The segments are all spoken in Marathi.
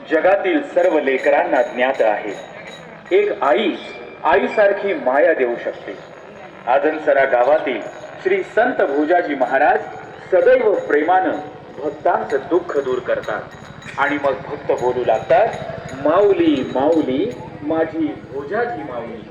जगातील सर्व लेकरांना ज्ञात आहे, एक आई आईसारखी माया देऊ शकते. आदनसरा गावातील श्री संत भोजाजी महाराज सदैव प्रेमानं भक्तांचं दुःख दूर करतात आणि मग भक्त बोलू लागतात, माऊली माऊली माझी भोजाजी माऊली.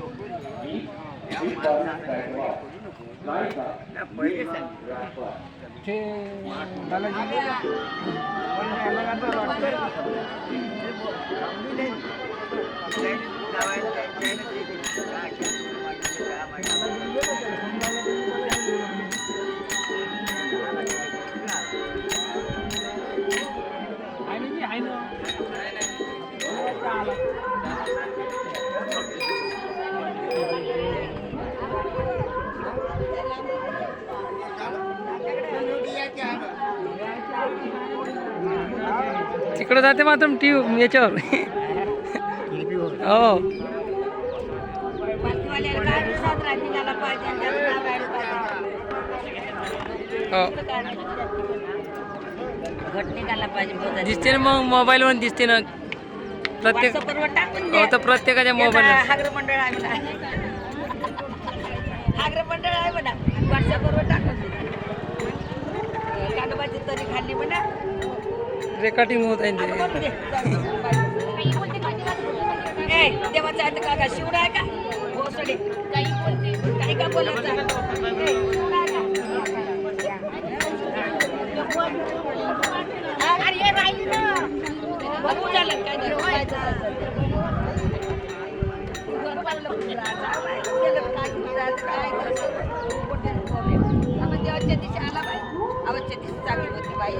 तिकडे जाते मात्र टीव्ही याच्यावर. हो दिसते ना, मग मोबाईल वर दिसते ना प्रत्येक. हो तर प्रत्येकाच्या मोबाईल हागर मंडळ आहे म्हणा, व्हॉट्सअपवर टाकून कानोबाची तरी खाल्ली म्हणा, रेकॉर्डिंग होत आहे ते. देवाचा आहे का शिवड आहे का भोसडे काही का बोलायचं. अरे राहिली ना बघू झालं काय देवाच्या दिवशी आला बाई, आवडच्या दिवशी चांगली होती बाई.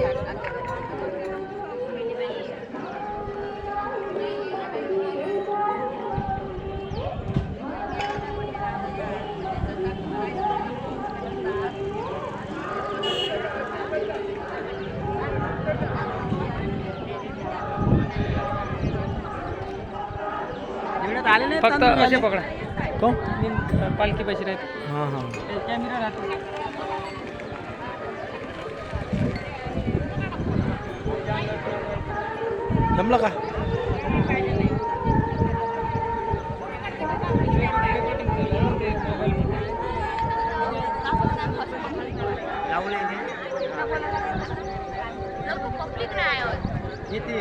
फक्त असे पकडा. हो पालखी पैसे राहते. हां हां कॅमेरा राहतो. जमलं का? येते